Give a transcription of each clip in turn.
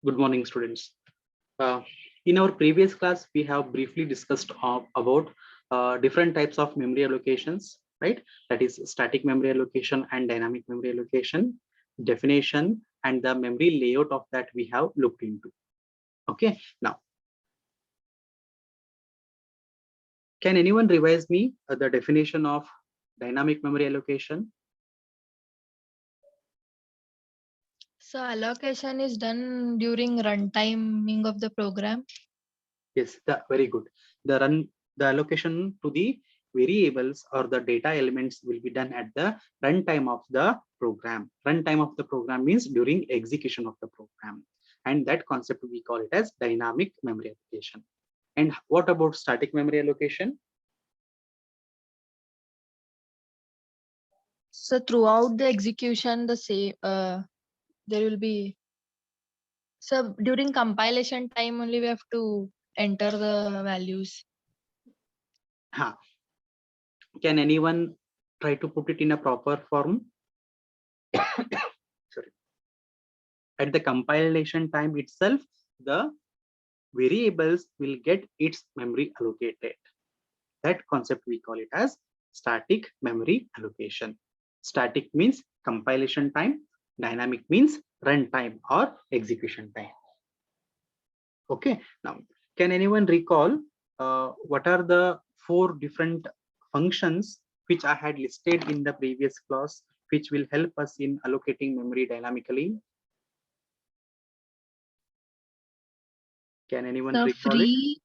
Good morning, students. Uh, in our previous class, we have briefly discussed about different types of memory allocations, right? That is static memory allocation and dynamic memory allocation, definition, and the memory layout of that we have looked into. Okay, now, can anyone revise me the definition of dynamic memory allocation? So allocation is done during runtiming of the program. Yes, very good. The allocation to the variables or the data elements will be done at the runtime of the program. Runtime of the program means during execution of the program. And that concept we call it as dynamic memory allocation. And what about static memory allocation? So throughout the execution, the same there will be. So during compilation time only we have to enter the values. Can anyone try to put it in a proper form? Sorry. At the compilation time itself, the variables will get its memory allocated. That concept we call it as static memory allocation. Static means compilation time, dynamic means runtime or execution time. Okay, now can anyone recall what are the 4 different functions which I had listed in the previous class, which will help us in allocating memory dynamically? Can anyone recall it?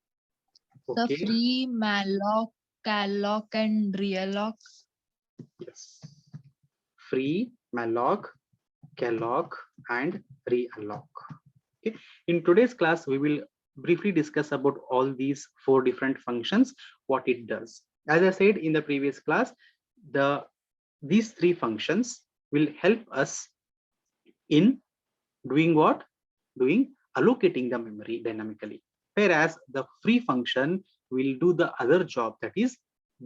The Okay. free, malloc, calloc, and realloc. Yes. Free, malloc, calloc, and realloc. Okay. In today's class, we will briefly discuss about all these 4 different functions, what it does. As I said in the previous class, these 3 functions will help us in doing what? Doing allocating the memory dynamically. Whereas the free function will do the other job, that is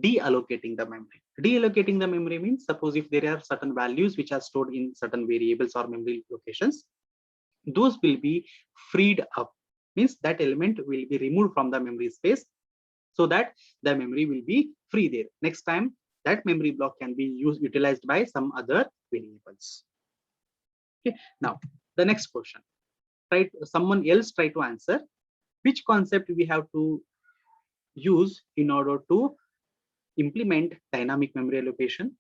deallocating the memory. Deallocating the memory means, suppose if there are certain values which are stored in certain variables or memory locations, those will be freed up, means that element will be removed from the memory space so that the memory will be free there. Next time that memory block can be utilized by some other variables. Okay, now the next question, right? Someone else try to answer which concept we have to use in order to implement dynamic memory allocation.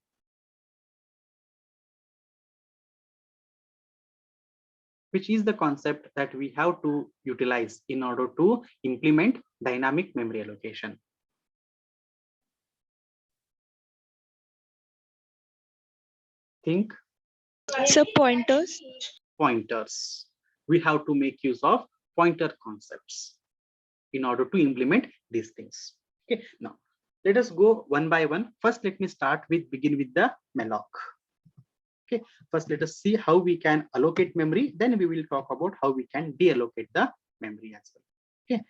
Which is the concept that we have to utilize in order to implement dynamic memory allocation. Think. So pointers. Pointers. We have to make use of pointer concepts in order to implement these things. Okay, now let us go one by one. First, let me begin with the malloc. Okay, first let us see how we can allocate memory, then we will talk about how we can deallocate the memory as well. Okay.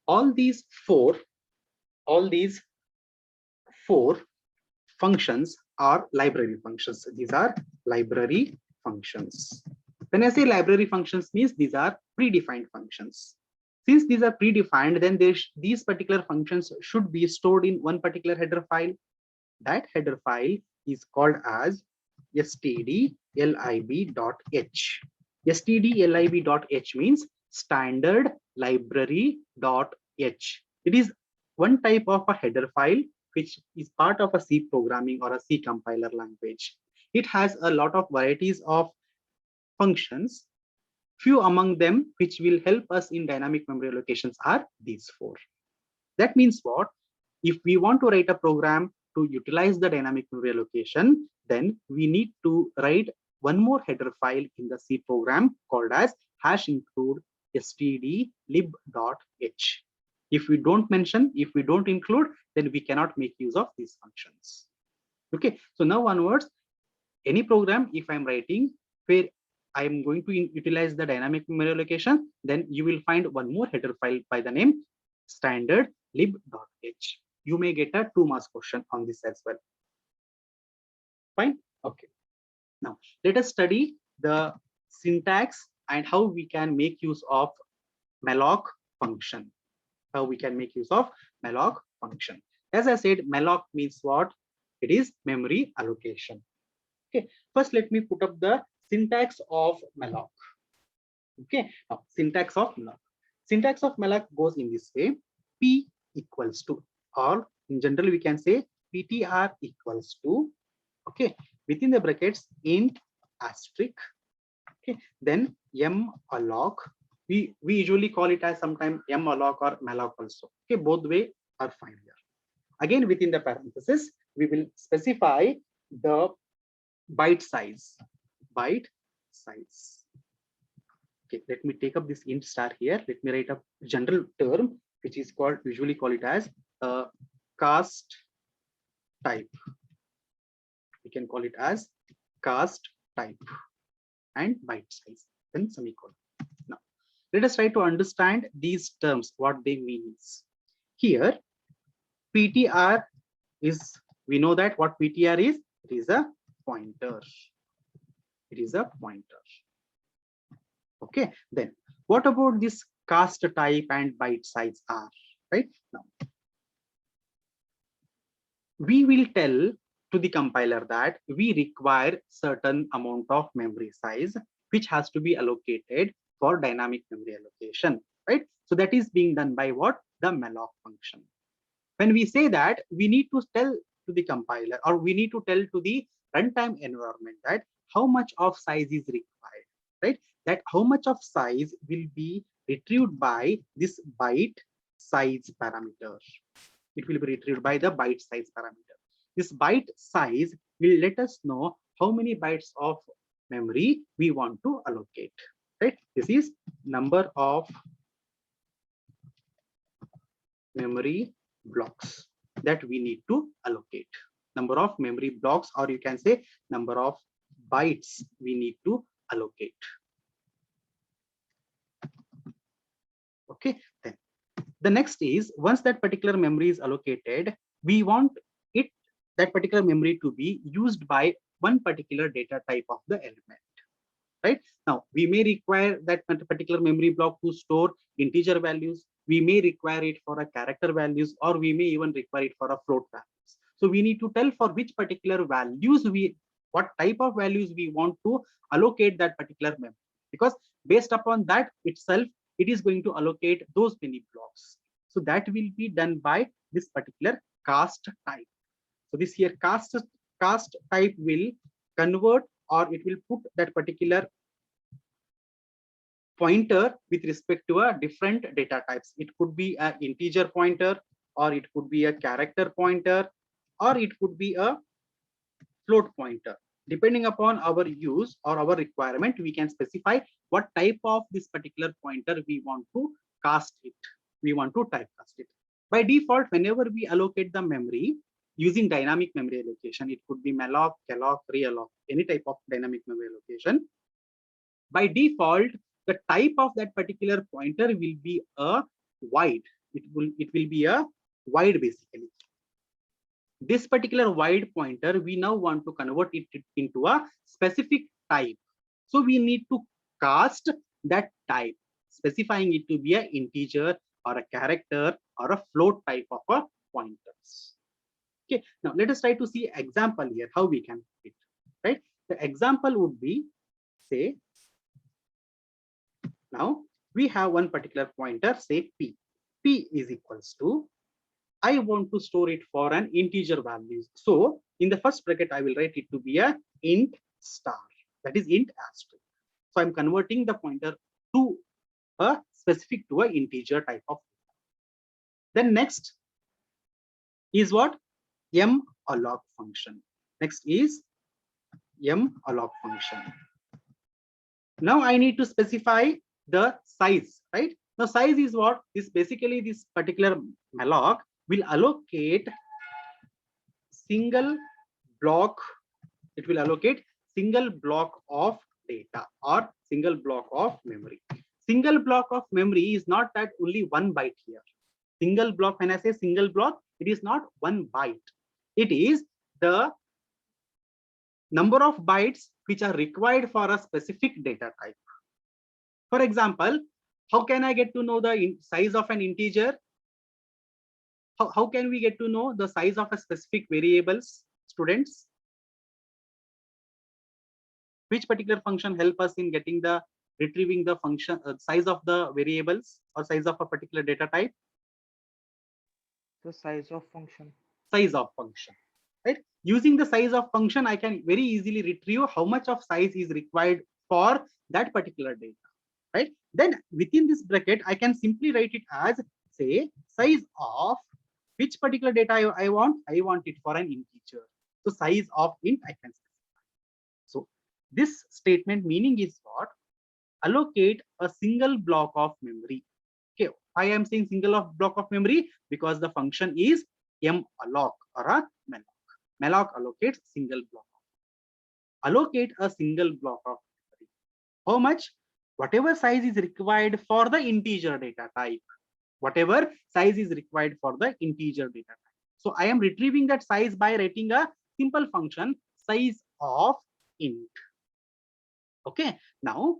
All these four functions are library functions. These are library functions. When I say library functions, means these are predefined functions. Since these are predefined, then these particular functions should be stored in one particular header file. That header file is called as stdlib.h. stdlib.h means standard library.h. It is one type of a header file which is part of a C programming or a C compiler language. It has a lot of varieties of functions. Few among them which will help us in dynamic memory allocations are these 4. That means what? If we want to write a program to utilize the dynamic memory allocation, then we need to write one more header file in the C program called as #include stdlib.h. If we don't include, then we cannot make use of these functions. Okay, so now onwards, any program, if I'm writing where I'm going to utilize the dynamic memory allocation, then you will find one more header file by the name standard lib.h. You may get a 2 marks question on this as well. Fine. Okay. Now let us study the syntax and how we can make use of malloc function. How we can make use of malloc function. As I said, malloc means what? It is memory allocation. Okay. First, let me put up the syntax of malloc. Okay. Now, syntax of malloc. Syntax of malloc goes in this way: P equals to, or in general we can say ptr equals to, okay, within the brackets int asterisk, okay, then malloc. We usually call it as sometimes malloc or malloc also. Okay, both way are fine here. Again, within the parenthesis, we will specify the byte size. Byte size. Okay, let me take up this int star here. Let me write a general term which is called, usually call it as cast type. We can call it as cast type and byte size, then semicolon. Now, let us try to understand these terms, what they mean. Here, PTR is, we know that what PTR is, it is a pointer. It is a pointer. Okay, then what about this cast type and byte size are, right? Now, we will tell to the compiler that we require certain amount of memory size which has to be allocated for dynamic memory allocation, right? So that is being done by what? The malloc function. When we say that, we need to tell to the compiler, or we need to tell to the runtime environment that how much of size is required, right? That how much of size will be retrieved by this byte size parameter. It will be retrieved by the byte size parameter. This byte size will let us know how many bytes of memory we want to allocate, right? This is number of memory blocks that we need to allocate. Number of memory blocks, or you can say number of bytes we need to allocate. Okay, then the next is, once that particular memory is allocated, we want it, that particular memory, to be used by one particular data type of the element. Right now, we may require that particular memory block to store integer values. We may require it for a character values, or we may even require it for a float values. So we need to tell for which particular values what type of values we want to allocate that particular memory, because based upon that itself, it is going to allocate those many blocks. So that will be done by this particular cast type. So this here cast type will convert, or it will put that particular pointer with respect to a different data types. It could be an integer pointer, or it could be a character pointer, or it could be a float pointer. Depending upon our use or our requirement, we can specify what type of this particular pointer we want to cast it. We want to typecast it. By default, whenever we allocate the memory using dynamic memory allocation, it could be malloc, calloc, realloc, any type of dynamic memory allocation. By default, the type of that particular pointer will be a wide. It will be a wide basically. This particular wide pointer, we now want to convert it into a specific type. So we need to cast that type, specifying it to be an integer or a character or a float type of a pointers. Okay, now let us try to see example here, how we can do it, right? The example would be, say, now we have one particular pointer, say P. P is equals to, I want to store it for an integer values. So in the first bracket, I will write it to be a int star, that is int asterisk. So I'm converting the pointer to a specific to an integer type of. Then next is what? Malloc function. Next is malloc function. Now I need to specify the size, right? Now size is what? Is basically this particular malloc will allocate single block. It will allocate single block of data or single block of memory. Single block of memory is not that only one byte here. Single block, when I say single block, it is not one byte. It is the number of bytes which are required for a specific data type. For example, how can I get to know the size of an integer? How can we get to know the size of a specific variables, students? Which particular function help us in getting the retrieving the function size of the variables or size of a particular data type? The size of function. Size of function, right? Using the size of function, I can very easily retrieve how much of size is required for that particular data, right? Then within this bracket, I can simply write it as, say, size of which particular data I want. I want it for an integer. So size of int I can specify. So this statement meaning is what? Allocate a single block of memory. Okay, why I am saying block of memory? Because the function is malloc or a malloc. Malloc allocates single block. Allocate a single block of memory. How much? Whatever size is required for the integer data type. Whatever size is required for the integer data type. So I am retrieving that size by writing a simple function, size of int. Okay, now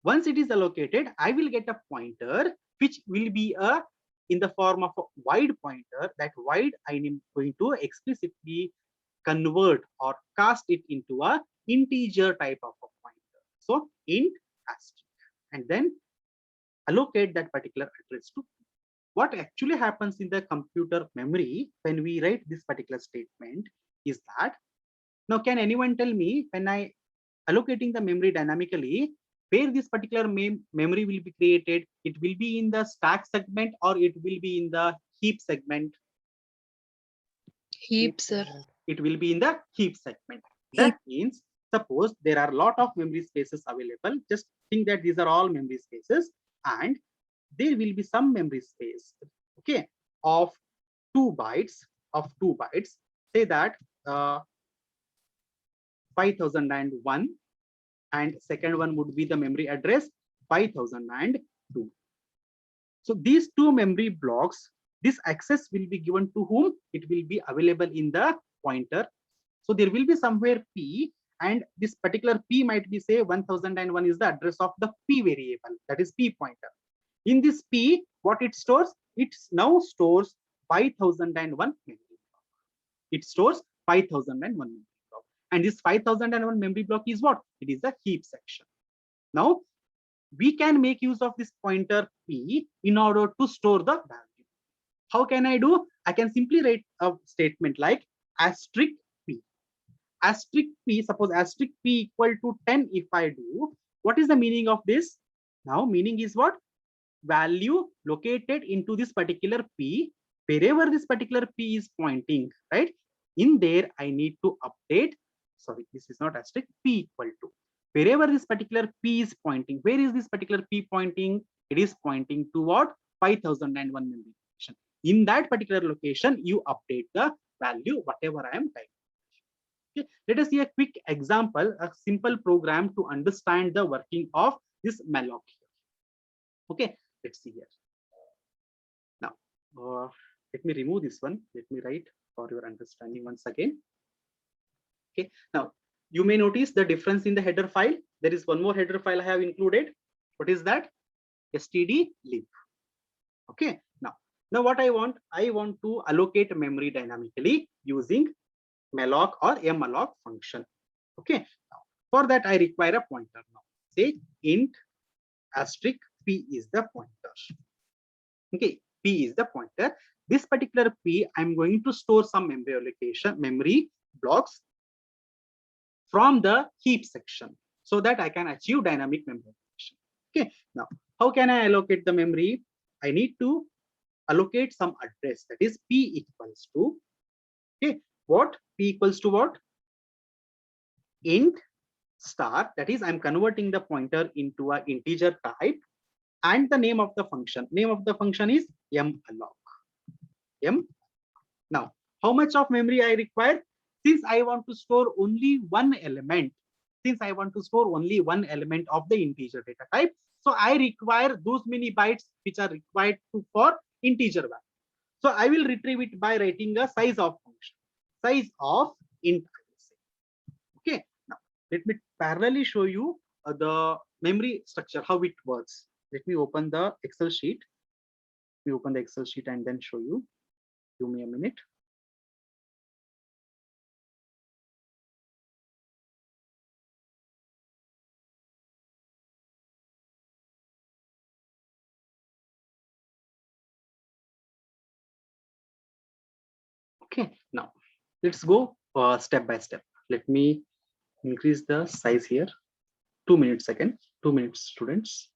once it is allocated, I will get a pointer which will be in the form of a void pointer. That void I am going to explicitly convert or cast it into a integer type of a pointer. So int asterisk, and then allocate that particular address to. What actually happens in the computer memory when we write this particular statement is that, now can anyone tell me, when I allocating the memory dynamically, where this particular memory will be created? It will be in the stack segment or it will be in the heap segment? Heap, sir. It will be in the heap segment. Heap. That means, suppose there are a lot of memory spaces available. Just think that these are all memory spaces, and there will be some memory space, okay, of 2 bytes. Say that 5001, and second one would be the memory address 5002. So these two memory blocks, this access will be given to whom? It will be available in the pointer. So there will be somewhere p, and this particular p might be, say, 1001 is the address of the p variable, that is p pointer. In this p, what it stores? It now stores 5001 memory block. It stores 5001 memory block. And this 5001 memory block is what? It is the heap section. Now, we can make use of this pointer p in order to store the value. How can I do? I can simply write a statement like asterisk p. Asterisk p, suppose asterisk p equal to 10 if I do. What is the meaning of this? Now, meaning is what? Value located into this particular p, wherever this particular p is pointing, right? In there, I need to update. Sorry, this is not asterisk, p equal to. Wherever this particular p is pointing, where is this particular p pointing? It is pointing to what? 5001 memory location. In that particular location, you update the value, whatever I am typing. Okay. Let us see a quick example, a simple program to understand the working of this malloc here. Okay, let's see here. Now, let me remove this one. Let me write for your understanding once again. Okay, now you may notice the difference in the header file. There is one more header file I have included. What is that? stdlib. Okay, now what I want to allocate memory dynamically using malloc or malloc function. Okay, now for that I require a pointer. Now say int asterisk p is the pointer. Okay, p is the pointer. This particular p, I'm going to store some memory blocks from the heap section so that I can achieve dynamic memory allocation. Okay, now how can I allocate the memory? I need to allocate some address, that is p equals to, okay, what? P equals to what? Int star, that is I'm converting the pointer into an integer type, and the name of the function. Name of the function is malloc. Now, how much of memory I require? Since I want to store only one element, of the integer data type, so I require those many bytes which are required for integer value. So I will retrieve it by writing a size of function, size of int. let me parallelly show you the memory structure, how it works. Let me open the Excel sheet. We open the Excel sheet and then show you. Give me a minute. Okay, now let's go step by step. Let me increase the size here. 2 minutes second, 2 minutes students.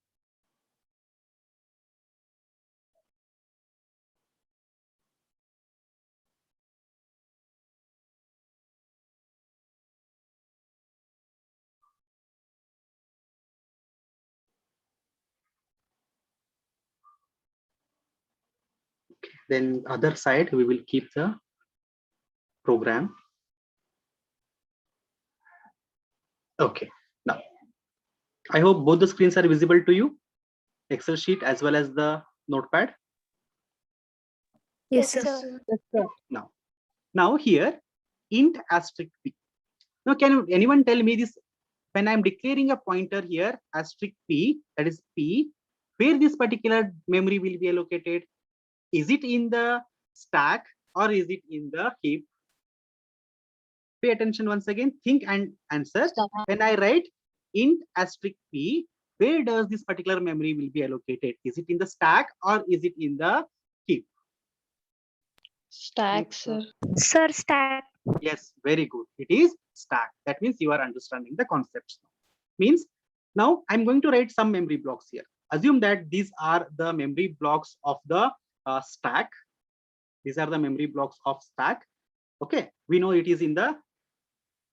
Then other side, we will keep the program. Okay, now I hope both the screens are visible to you, Excel sheet as well as the notepad. Yes, sir. Now here, int asterisk p. Now can anyone tell me this, when I'm declaring a pointer here, asterisk p, that is p, where this particular memory will be allocated? Is it in the stack or is it in the heap? Pay attention once again, think and answer. When I write int asterisk p, where does this particular memory will be allocated? Is it in the stack or is it in the heap? Stack, sir. Sir, stack. Yes, very good. It is stack. That means you are understanding the concepts. Means now I'm going to write some memory blocks here. Assume that these are the memory blocks of the stack. These are the memory blocks of stack. Okay, we know it is in the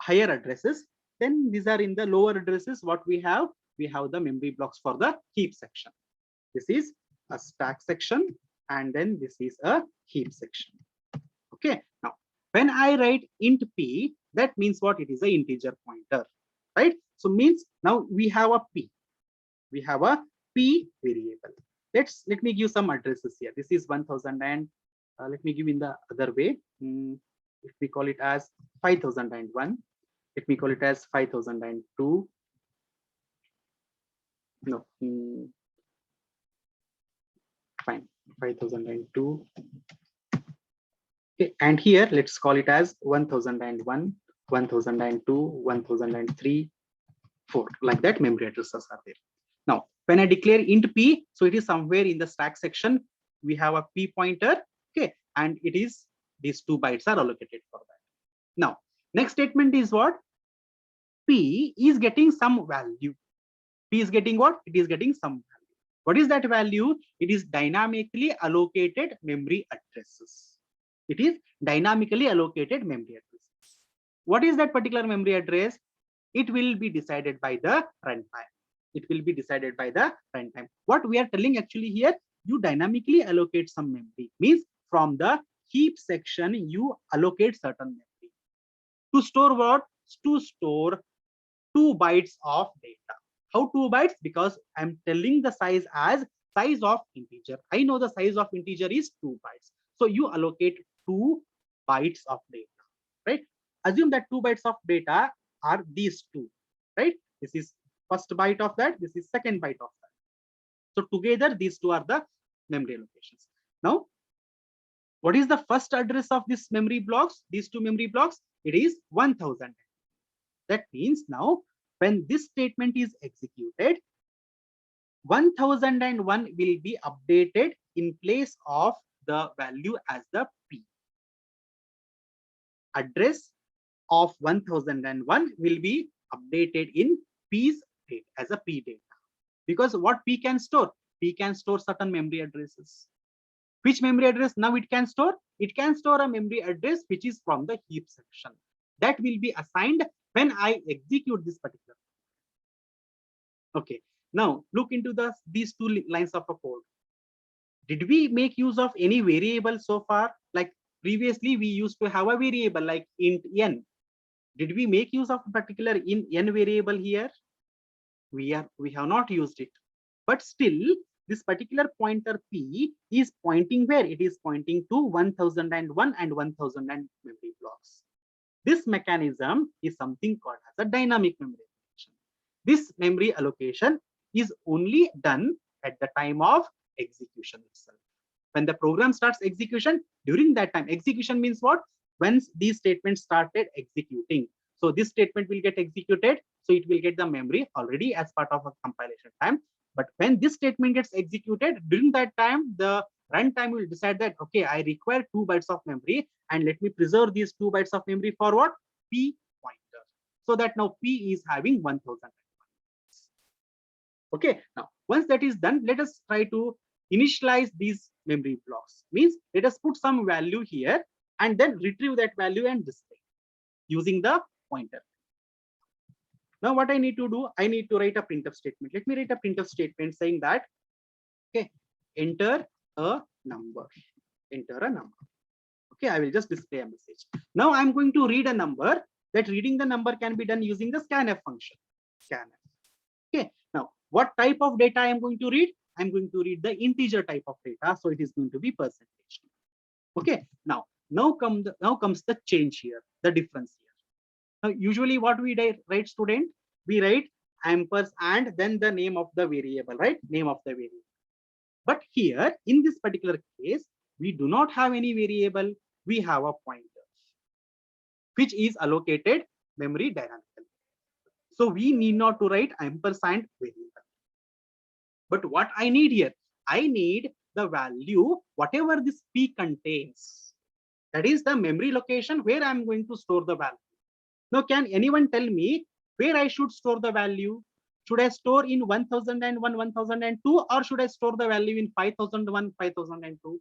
higher addresses. Then these are in the lower addresses. What we have the memory blocks for the heap section. This is a stack section and then this is a heap section. Okay, now when I write int p, that means what? It is an integer pointer, right? So means now we have a p. We have a p variable. Let me give some addresses here. This is 1000 and let me give in the other way. If we call it as 5001, let me call it as 5002. No, fine, 5002. Okay, and here let's call it as 1001, 1002, 1003, 4. Like that, memory addresses are there. Now, when I declare int p, so it is somewhere in the stack section. We have a p pointer, okay, and it is these 2 bytes are allocated for that. Now, next statement is what? P is getting some value. P is getting what? It is getting some value. What is that value? It is dynamically allocated memory addresses. It is dynamically allocated memory addresses. What is that particular memory address? It will be decided by the runtime. It will be decided by the runtime. What we are telling actually here, you dynamically allocate some memory. Means from the heap section, you allocate certain memory. To store what? To store 2 bytes of data. How 2 bytes? Because I'm telling the size as size of integer. I know the size of integer is 2 bytes. So you allocate 2 bytes of data, right? Assume that 2 bytes of data are these 2, right? This is first byte of that. This is second byte of that. So together, these 2 are the memory allocations. Now, what is the first address of this memory blocks? These 2 memory blocks, it is 1000. That means now when this statement is executed, 1001 will be updated in place of the value as the p. Address of 1001 will be updated in p's data as a p data. Because what p can store? P can store certain memory addresses. Which memory address now it can store? It can store a memory address which is from the heap section. That will be assigned when I execute this particular. Okay, now look into these 2 lines of a code. Did we make use of any variable so far? Like previously we used to have a variable like int n. Did we make use of a particular n variable here? We have not used it, but still this particular pointer p is pointing where? It is pointing to 1001 and 1000 memory blocks. This mechanism is something called as a dynamic memory allocation. This memory allocation is only done at the time of execution itself. When the program starts execution, during that time, execution means what? Once these statements started executing. So this statement will get executed, so it will get the memory already as part of a compilation time. But when this statement gets executed, during that time, the runtime will decide that, okay, I require 2 bytes of memory, and let me preserve these 2 bytes of memory for what? P pointer. So that now P is having 1000. Okay, now once that is done, let us try to initialize these memory blocks. Means let us put some value here and then retrieve that value and display using the pointer. Now what I need to do, I need to write a printf statement. Let me write a printf statement saying that, okay, enter a number. Enter a number. Okay, I will just display a message. Now I'm going to read a number. That reading the number can be done using the scanf function. Scanf. Okay, now what type of data I am going to read? I'm going to read the integer type of data, so it is going to be percentage. Okay, now comes the change here, the difference here. Now usually what we write, student, we write ampersand then the name of the variable, right? Name of the variable. But here in this particular case, we do not have any variable. We have a pointer which is allocated memory dynamically. So we need not to write ampersand variable. But what I need here, I need the value, whatever this P contains. That is the memory location where I'm going to store the value. Now, can anyone tell me where I should store the value? Should I store in 1001, 1002, or should I store the value in 5001, 5002?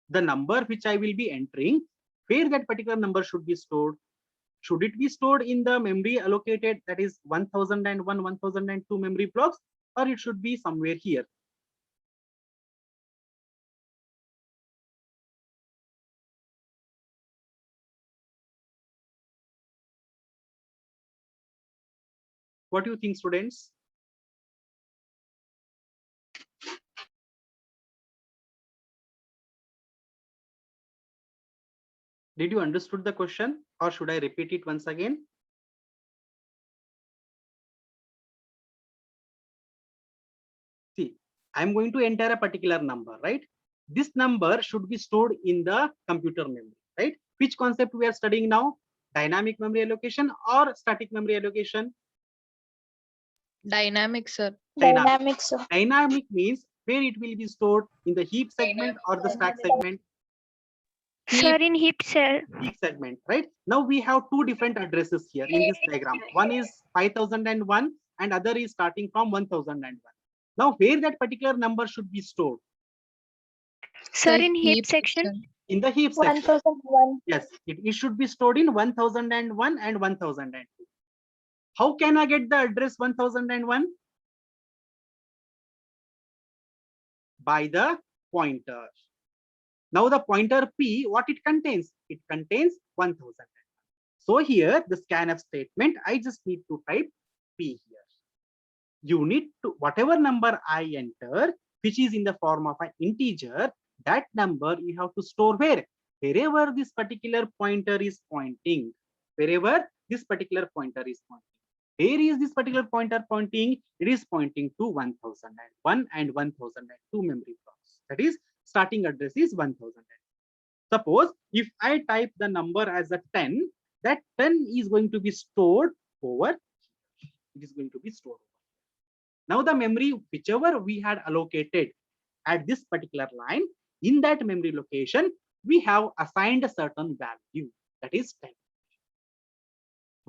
The number which I will be entering, where that particular number should be stored? Should it be stored in the memory allocated, that is 1001, 1002 memory blocks, or it should be somewhere here? What do you think, students? Did you understood the question, or should I repeat it once again? See, I'm going to enter a particular number, right? This number should be stored in the computer memory, right? Which concept we are studying now? Dynamic memory allocation or static memory allocation? Dynamic, sir. Dynamic, sir. Dynamic means where it will be stored, in the heap segment or the stack segment? Sir, in heap, sir. Heap segment, right? Now we have two different addresses here in this diagram. One is 5001 and other is starting from 1001. Now where that particular number should be stored? Sir, The in heap section. In the heap section. 1001. Yes, it should be stored in 1001 and 1002. How can I get the address 1001? By the pointer. Now the pointer P, what it contains? It contains 1001. So here the scanf statement, I just need to type P here. You need to, whatever number I enter, which is in the form of an integer, that number you have to store where? Wherever this particular pointer is pointing. Wherever this particular pointer is pointing. Where is this particular pointer pointing? It is pointing to 1001 and 1002 memory blocks. That is, starting address is 1000. Suppose if I type the number as a 10, that 10 is going to be stored over here. It is going to be stored over here. Now the memory, whichever we had allocated at this particular line, in that memory location, we have assigned a certain value, that is 10.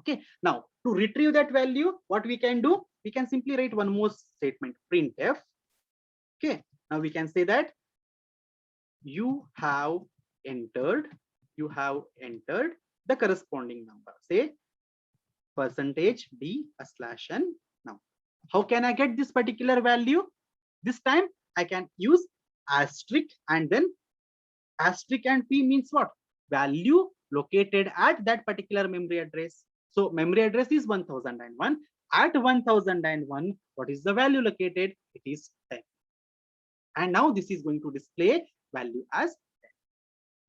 Okay, now to retrieve that value, what we can do? We can simply write one more statement, printf. Okay, now we can say that you have entered the corresponding number, say %d/n. Now, how can I get this particular value? This time I can use asterisk and then asterisk and P means what? Value located at that particular memory address. So memory address is 1001. At 1001, what is the value located? It is 10. And now this is going to display value as 10.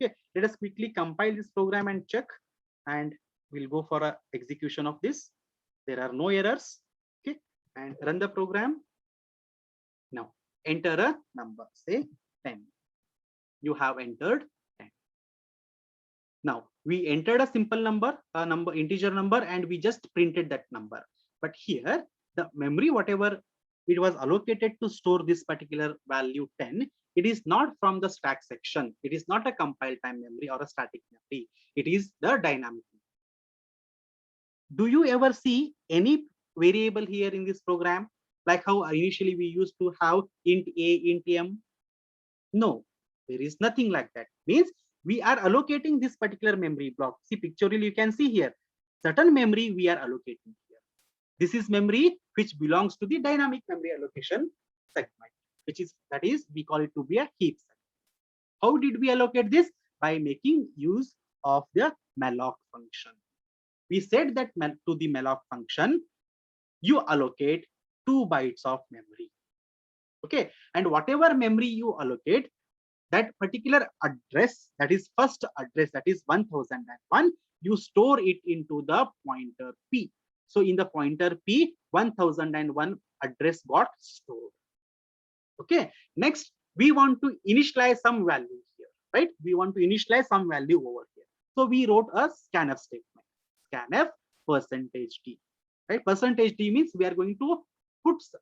Okay, let us quickly compile this program and check, and we'll go for a execution of this. There are no errors. Okay, and run the program. Now enter a number, say 10. You have entered 10. Now we entered a simple number, integer number, and we just printed that number. But here the memory, whatever it was allocated to store this particular value 10, it is not from the stack section. It is not a compile time memory or a static memory. It is the dynamic. Do you ever see any variable here in this program? Like how initially we used to have int a, int m? No, there is nothing like that. Means we are allocating this particular memory block. See, pictorially you can see here, certain memory we are allocating here. This is memory which belongs to the dynamic memory allocation segment, that is we call it to be a heap segment. How did we allocate this? By making use of the malloc function. We said that to the malloc function, you allocate 2 bytes of memory. Okay, and whatever memory you allocate, that particular address, that is first address, that is 1001, you store it into the pointer p. So in the pointer p, 1001 address got stored. Okay, next we want to initialize some value here, right? We want to initialize some value over here. So we wrote a scanf statement, scanf %d, right? %d means we are going to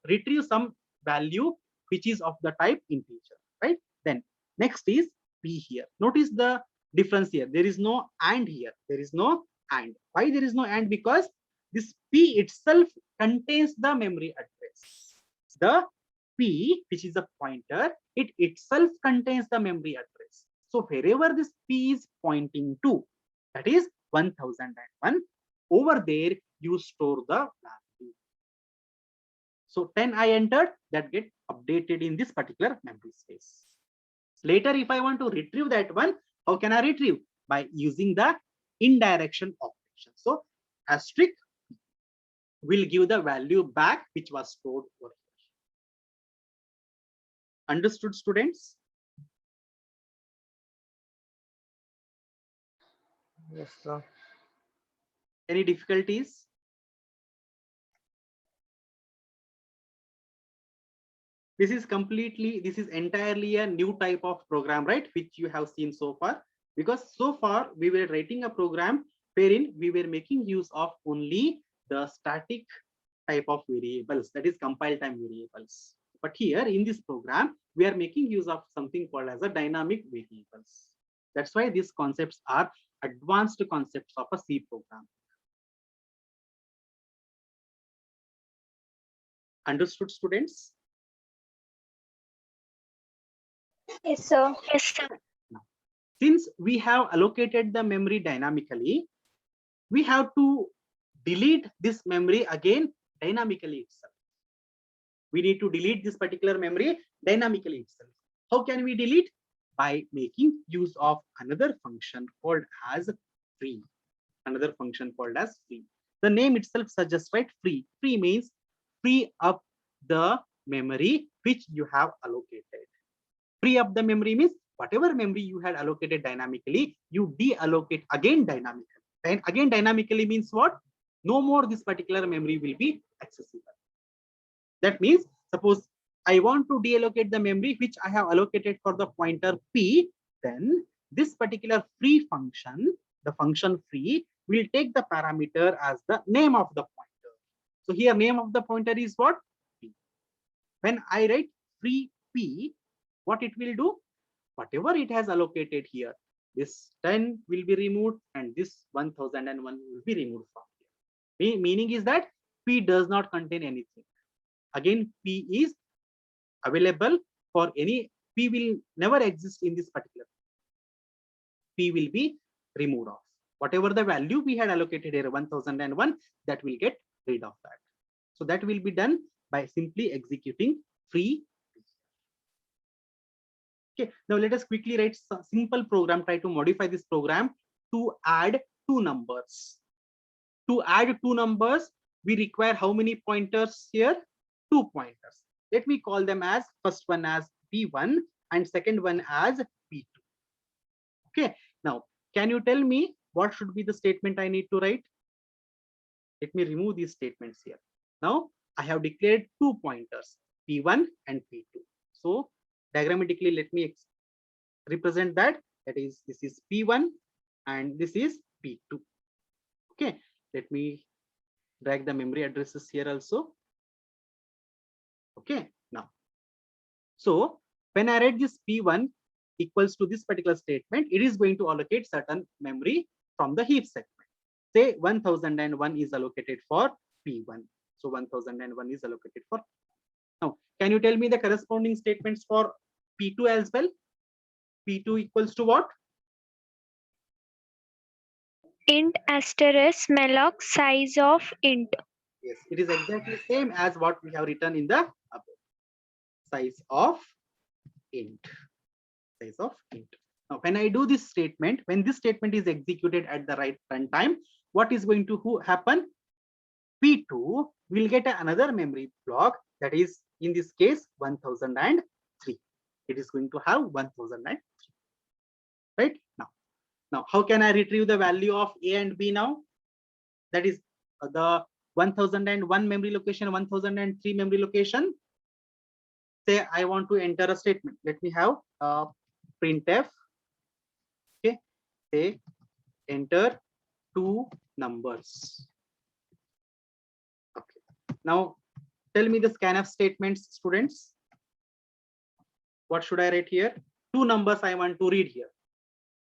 retrieve some value which is of the type integer, right? Then next is p here. Notice the difference here. There is no and here. There is no and. Why there is no and? Because this p itself contains the memory address. The p, which is a pointer, it itself contains the memory address. So wherever this p is pointing to, that is 1001, over there you store the value. So 10 I entered, that get updated in this particular memory space. Later, if I want to retrieve that one, how can I retrieve? By using the indirection operation. So asterisk will give the value back which was stored over here. Understood, students? Yes, sir. Any difficulties? This is entirely a new type of program, right? Which you have seen so far, because so far we were writing a program wherein we were making use of only the static type of variables, that is compile time variables. But here in this program, we are making use of something called as a dynamic variables. That's why these concepts are advanced concepts of a C program. Understood, students? Yes, sir. Yes, sir. Since we have allocated the memory dynamically, we have to delete this memory again dynamically itself. We need to delete this particular memory dynamically itself. How can we delete? By making use of another function called as free. Another function called as free. The name itself suggests, right? Free. Free means free up the memory which you have allocated. Free up the memory means whatever memory you had allocated dynamically, you deallocate again dynamically. And again dynamically means what? No more this particular memory will be accessible. That means, suppose I want to deallocate the memory which I have allocated for the pointer p, then this particular free function, the function free, will take the parameter as the name of the pointer. So here name of the pointer is what? P. When I write free p, what it will do? Whatever it has allocated here, this 10 will be removed and this 1001 will be removed from here. Meaning is that p does not contain anything. Again, p is available for any, p will never exist in this particular. P will be removed off. Whatever the value we had allocated here, 1001, that will get rid of that. So that will be done by simply executing free. Okay, now let us quickly write some simple program, try to modify this program to add two numbers. To add two numbers, we require how many pointers here? 2 pointers. Let me call them as first one as P1 and second one as P2. Okay. Now, can you tell me what should be the statement I need to write? Let me remove these statements here. Now, I have declared two pointers, P1 and P2. So, diagrammatically, let me represent that. That is, this is P1 and this is P2. Okay. Let me drag the memory addresses here also. Okay. Now, so when I write this P1 equals to this particular statement, it is going to allocate certain memory from the heap segment. Say 1001 is allocated for P1. So 1001 is allocated for. Now, can you tell me the corresponding statements for P2 as well? P2 equals to what? Int asterisk malloc size of int. Yes, it is exactly same as what we have written in the above. Size of int. Size of int. Now, when I do this statement, when this statement is executed at the right runtime, what is going to happen? P2 will get another memory block, that is in this case 1003. It is going to have 1003. Right now, how can I retrieve the value of A and B now? That is the 1001 memory location, 1003 memory location. Say I want to enter a statement. Let me have printf. Okay, say enter two numbers. Okay. Now tell me the scanf statements, students. What should I write here? Two numbers I want to read here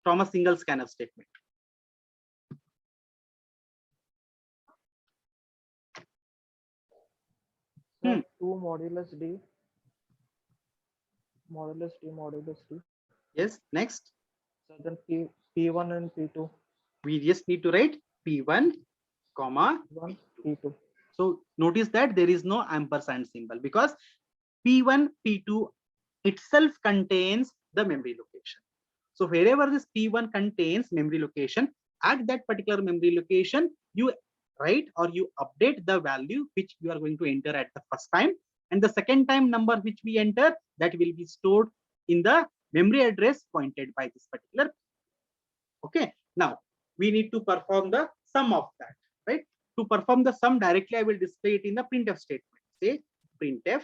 from a single scanf statement. Sir, 2 modulus D. Modulus D, modulus D. Yes, next. So then P1 and P2. We just need to write P1, comma, P1, P2. so notice that there is no ampersand symbol because P1, P2 itself contains the memory location. So wherever this P1 contains memory location, at that particular memory location, you write or you update the value which you are going to enter at the first time. And the second time number which we enter, that will be stored in the memory address pointed by this particular. Okay. Now we need to perform the sum of that, right? To perform the sum directly, I will display it in the printf statement. Say printf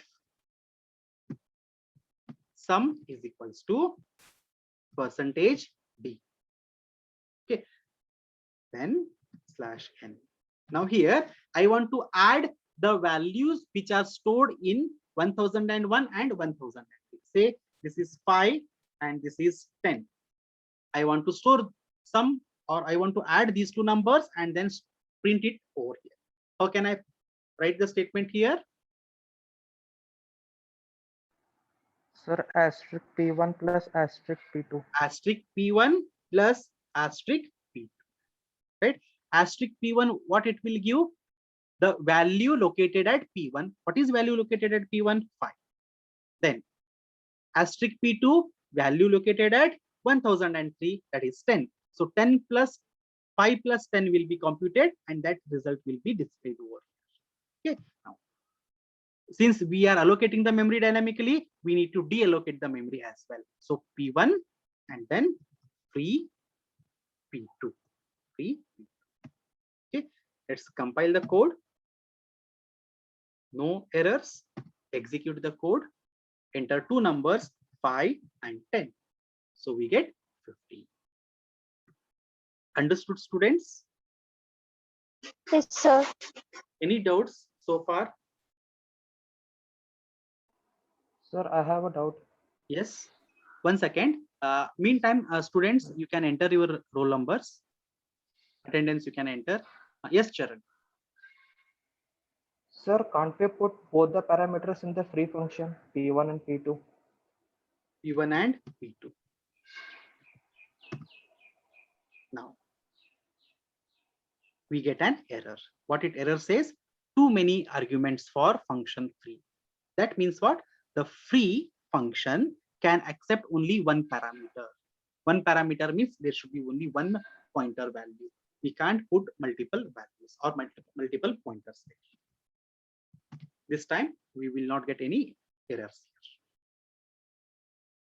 sum is equals to percentage d. Okay, then /n. Now here I want to add the values which are stored in 1001 and 1003. Say this is 5 and this is 10. I want to store some, or I want to add these two numbers and then print it over here. How can I write the statement here? Sir, asterisk P1 plus asterisk P2. Asterisk P1 plus asterisk P2. Right? Asterisk P1, what it will give? The value located at P1. What is value located at P1? 5. Then asterisk P2, value located at 1003, that is 10. So 10 plus 5 plus 10 will be computed and that result will be displayed over here. Okay. Now, since we are allocating the memory dynamically, we need to deallocate the memory as well. So P1 and then free P2. Free P2. Okay. Let's compile the code. No errors. Execute the code. Enter two numbers 5 and 10. So we get 50. Understood, students? Yes, sir. Any doubts so far? Sir, I have a doubt. Yes. 1 second. Meantime, students, you can enter your roll numbers. Attendance you can enter. Yes, Charan. Sir, can't we put both the parameters in the free function, P1 and P2? P1 and P2. Now, we get an error. What it error says? Too many arguments for function free. That means what? The free function can accept only one parameter. One parameter means there should be only one pointer value. We can't put multiple values or multiple pointers. This time we will not get any errors here.